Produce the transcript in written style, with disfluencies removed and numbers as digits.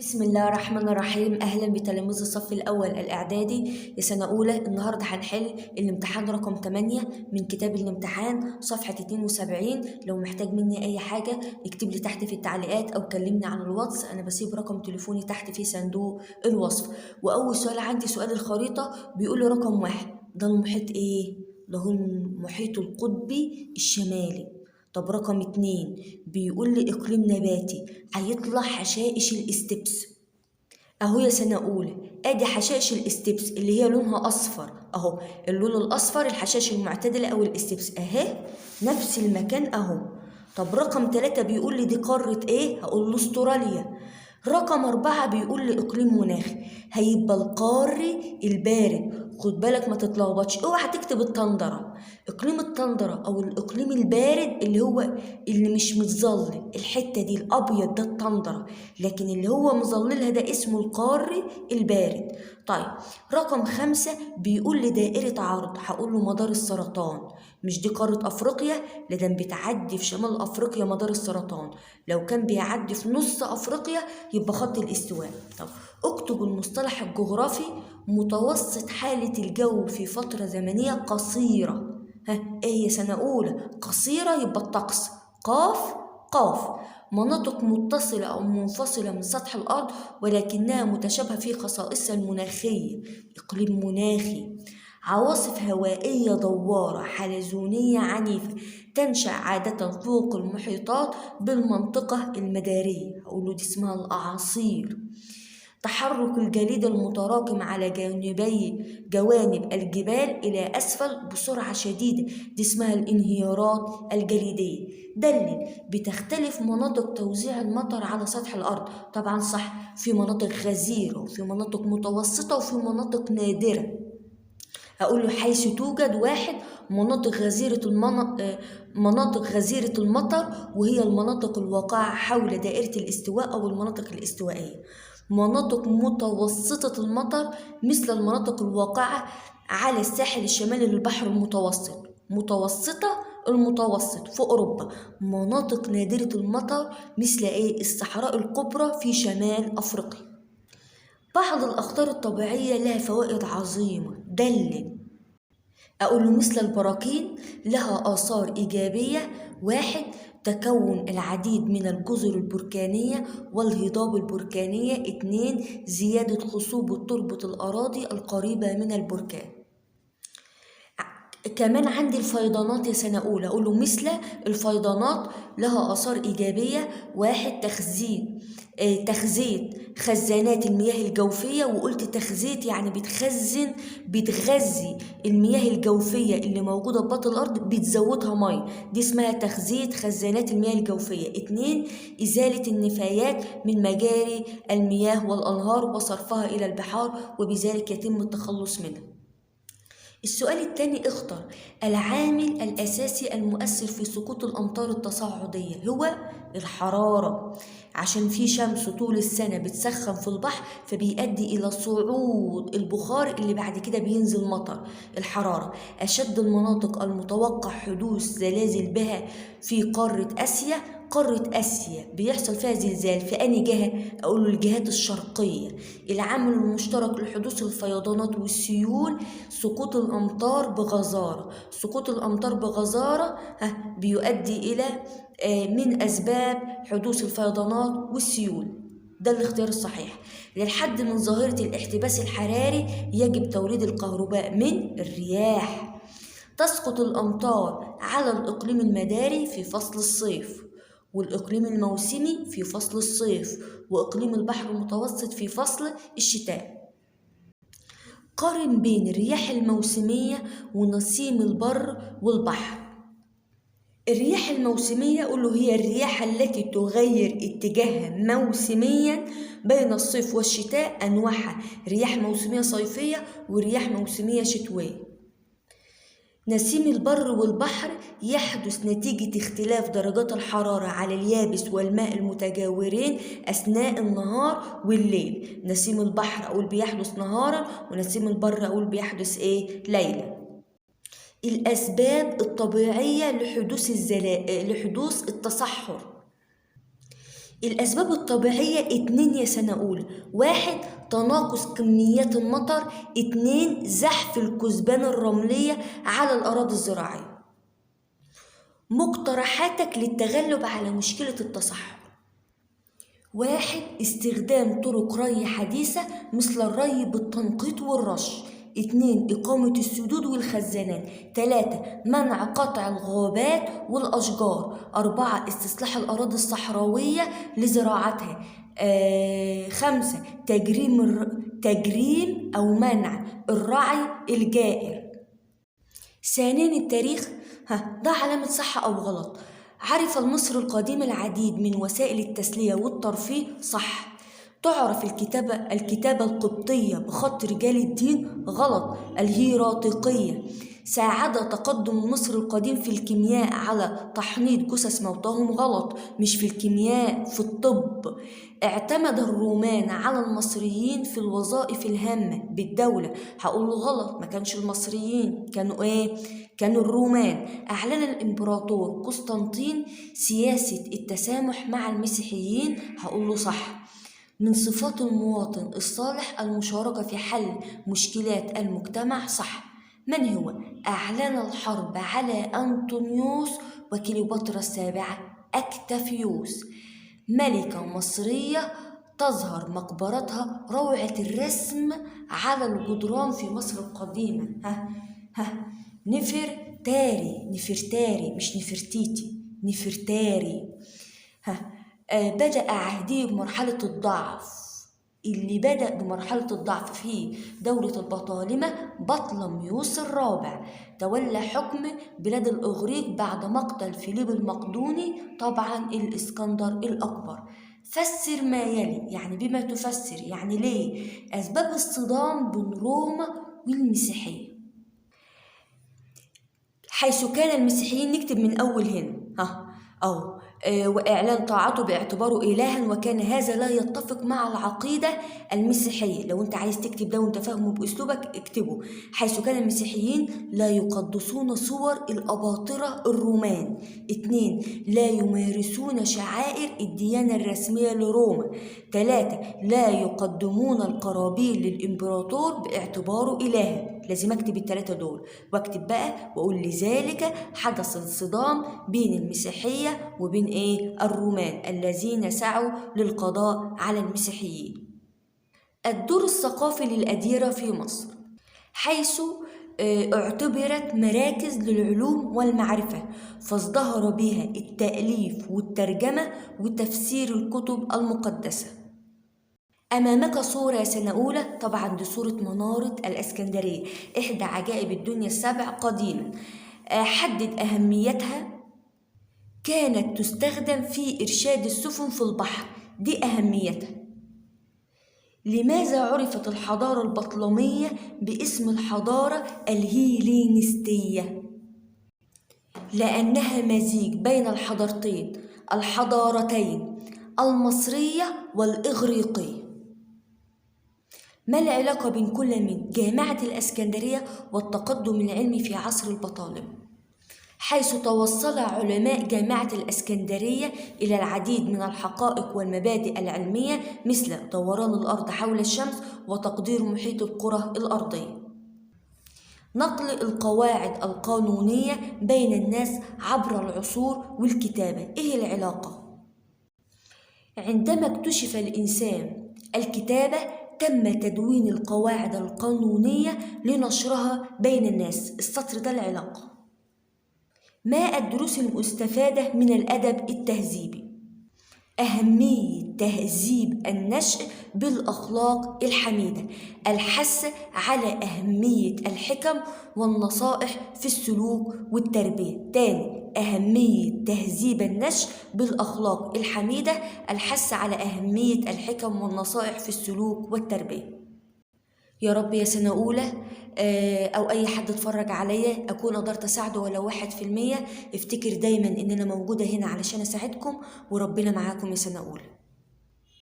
بسم الله الرحمن الرحيم. أهلا بتلاميذ الصف الأول الإعدادي لسنة أولى. النهاردة هنحل الامتحان رقم 8 من كتاب الامتحان صفحة 72. لو محتاج مني أي حاجة اكتب لي تحت في التعليقات أو كلمني عن الواتس، أنا بسيب رقم تليفوني تحت في صندوق الوصف. وأول سؤال عندي سؤال الخريطة، بيقول لي رقم 1 ده المحيط إيه؟ ده هو المحيط القطبي الشمالي. طب رقم 2 بيقول لي إقليم نباتي، هيطلع حشائش الاستبس. اهو يا سنة أولى ادي حشائش الاستبس اللي هي لونها أصفر اهو، اللون الأصفر الحشائش المعتدلة أو الاستبس اهي نفس المكان اهو. طب رقم 3 بيقول لي دي قارة ايه؟ هقول له استراليا. رقم 4 بيقول لي إقليم مناخي، هيبقى القاري البارد. خد بالك ما تتلخبطش، اوعى تكتب التندرة. إقليم التندرة أو الإقليم البارد اللي هو اللي مش متظلل، الحتة دي الأبيض ده التندرة، لكن اللي هو مظللها ده اسمه القاري البارد. طيب رقم 5 بيقول لي دائرة عرض، هقول له مدار السرطان. مش دي قارة أفريقيا؟ لأن بتعدي في شمال أفريقيا مدار السرطان، لو كان بيعدي في نص أفريقيا يبقى خط الاستواء. طب اكتب المصطلح الجغرافي: متوسط حالة الجو في فترة زمنية قصيرة. ايه يا سنة أولى؟ قصيرة يبقى الطقس قاف قاف. مناطق متصلة أو منفصلة من سطح الأرض ولكنها متشابهة في خصائصها المناخية، إقليم مناخي. عواصف هوائية دوارة حلزونية عنيفة تنشأ عادة فوق المحيطات بالمنطقة المدارية، أقول دي اسمها الأعاصير. تحرك الجليد المتراكم على جوانب الجبال إلى أسفل بسرعة شديدة، دي اسمها الانهيارات الجليدية. دلل: بتختلف مناطق توزيع المطر على سطح الأرض. طبعا صح، في مناطق غزيرة وفي مناطق متوسطة وفي مناطق نادرة. أقول له حيث توجد 1 مناطق غزيرة المطر، وهي المناطق الواقعة حول دائرة الاستواء أو المناطق الاستوائية. مناطق متوسطة المطر مثل المناطق الواقعة على الساحل الشمالي للبحر المتوسط، المتوسط في أوروبا. مناطق نادرة المطر مثل الصحراء الكبرى في شمال أفريقيا. بعض الأخطار الطبيعية لها فوائد عظيمة. دلل: أقول له مثل البراكين لها آثار إيجابية: 1 تكون العديد من الجزر البركانية والهضاب البركانية. 2 زيادة خصوبة تربة الأراضي القريبة من البركان. كمان عندي الفيضانات يا سنة أولى، أقول له مثل الفيضانات لها آثار إيجابية: 1 تخزين خزانات المياه الجوفية. وقلت تخزيت يعني بتغذي المياه الجوفية اللي موجودة في بطن الأرض، بتزودها مية، دي اسمها تخزيت خزانات المياه الجوفية. 2 إزالة النفايات من مجاري المياه والأنهار وصرفها إلى البحار، وبذلك يتم التخلص منها. السؤال الثاني: اختر العامل الأساسي المؤثر في سقوط الأمطار التصاعدية. هو الحرارة، عشان في شمس طول السنة بتسخن في البحر فبيؤدي إلى صعود البخار اللي بعد كده بينزل مطر. الحرارة. أشد المناطق المتوقع حدوث زلازل بها في قارة آسيا. قارة آسيا بيحصل فيها زلزال في أي جهة؟ أقول له الجهات الشرقية. العامل المشترك لحدوث الفيضانات والسيول: سقوط الأمطار بغزارة. سقوط الأمطار بغزارة بيؤدي إلى من أسباب حدوث الفيضانات والسيول. ده الاختيار الصحيح. للحد من ظاهرة الاحتباس الحراري يجب توليد الكهرباء من الرياح. تسقط الأمطار على الإقليم المداري في فصل الصيف، والإقليم الموسمي في فصل الصيف، وإقليم البحر المتوسط في فصل الشتاء. قارن بين الرياح الموسمية ونسيم البر والبحر. الرياح الموسمية قل له هي الرياح التي تغير اتجاهها موسميا بين الصيف والشتاء. أنواعها رياح موسمية صيفية ورياح موسمية شتوية. نسيم البر والبحر يحدث نتيجة اختلاف درجات الحرارة على اليابس والماء المتجاورين أثناء النهار والليل. نسيم البحر أقول بيحدث نهارا، ونسيم البر أقول بيحدث ليلا. الأسباب الطبيعية لحدوث التصحر: الأسباب الطبيعية 2 يا سنة أولى. 1 تناقص كميات المطر. 2 زحف الكثبان الرملية على الأراضي الزراعية. مقترحاتك للتغلب على مشكلة التصحر: 1 استخدام طرق ري حديثة مثل الري بالتنقيط والرش. 2 إقامة السدود والخزانات. 3 منع قطع الغابات والأشجار. 4 استصلاح الأراضي الصحراوية لزراعتها. 5 تجريم أو منع الرعي الجائر. ثانيا التاريخ، ده علامة صح أو غلط. عرف المصري القديم العديد من وسائل التسلية والترفيه، صح. تعرف الكتابة القبطية بخط رجال الدين، غلط. الهيراتيقية. ساعد تقدم مصر القديم في الكيمياء على تحنيط جثث موتاهم، غلط. مش في الكيمياء، في الطب. اعتمد الرومان على المصريين في الوظائف الهامة بالدولة، هقوله غلط. ما كانش المصريين، كانوا كانوا الرومان. أعلن الإمبراطور قسطنطين سياسة التسامح مع المسيحيين، هقوله صح. من صفات المواطن الصالح المشاركة في حل مشكلات المجتمع، صح. من هو؟ أعلن الحرب على أنطونيوس وكليوباترا السابعة أكتافيوس. ملكة مصرية تظهر مقبرتها روعة الرسم على الجدران في مصر القديمة. نفرتاري مش نفرتيتي، نفرتاري. بدأ عهده بمرحلة الضعف. اللي بدأ بمرحلة الضعف في دولة البطالمة بطلميوس الرابع. تولى حكم بلاد الإغريق بعد مقتل فيليب المقدوني، طبعا الإسكندر الأكبر. فسر ما يلي، يعني بما تفسر، يعني ليه. أسباب الصدام بين روما والمسيحية. حيث كان المسيحيين، نكتب من أول هنا وإعلان طاعته باعتباره إلها، وكان هذا لا يتفق مع العقيدة المسيحية. لو أنت عايز تكتب ده وأنت فاهمه بأسلوبك اكتبه. حيث كان المسيحيين لا يقدسون صور الأباطرة الرومان. 2 لا يمارسون شعائر الديانة الرسمية لروما. 3 لا يقدمون القرابين للإمبراطور باعتباره إلها. لازم أكتب ال3 دول، واكتب بقى وأقول لذلك حدث الصدام بين المسيحية وبين الرومان الذين سعوا للقضاء على المسيحيين. الدور الثقافي للأديرة في مصر، حيث اعتبرت مراكز للعلوم والمعرفة، فازدهر بها التأليف والترجمة وتفسير الكتب المقدسة. أمامك صورة يا سنة أولى، طبعا دي صورة منارة الإسكندرية، إحدى عجائب الدنيا السبع قديما. حدد أهميتها. كانت تستخدم في إرشاد السفن في البحر، دي أهميتها. لماذا عرفت الحضارة البطلمية باسم الحضارة الهيلينستية؟ لأنها مزيج بين الحضارتين المصرية والإغريقية. ما العلاقة بين كل من جامعة الإسكندرية والتقدم العلمي في عصر البطالمة؟ حيث توصل علماء جامعة الإسكندرية إلى العديد من الحقائق والمبادئ العلمية، مثل دوران الأرض حول الشمس وتقدير محيط الكرة الأرضية. نقل القواعد القانونية بين الناس عبر العصور والكتابة، إيه العلاقة؟ عندما اكتشف الإنسان الكتابة تم تدوين القواعد القانونية لنشرها بين الناس. السطر ده العلاقة. ما الدروس المستفادة من الأدب التهذيبي؟ أهمية تهذيب النشء بالأخلاق الحميدة. الحث على أهمية الحكم والنصائح في السلوك والتربية. تاني، أهمية تهذيب النشء بالأخلاق الحميدة. الحث على أهمية الحكم والنصائح في السلوك والتربية. يا رب يا سنة أولى أو أي حد اتفرج عليا أكون قدرت أساعده ولو 1%. افتكر دايما إن أنا موجودة هنا علشان أساعدكم، وربنا معاكم يا سنة أولى.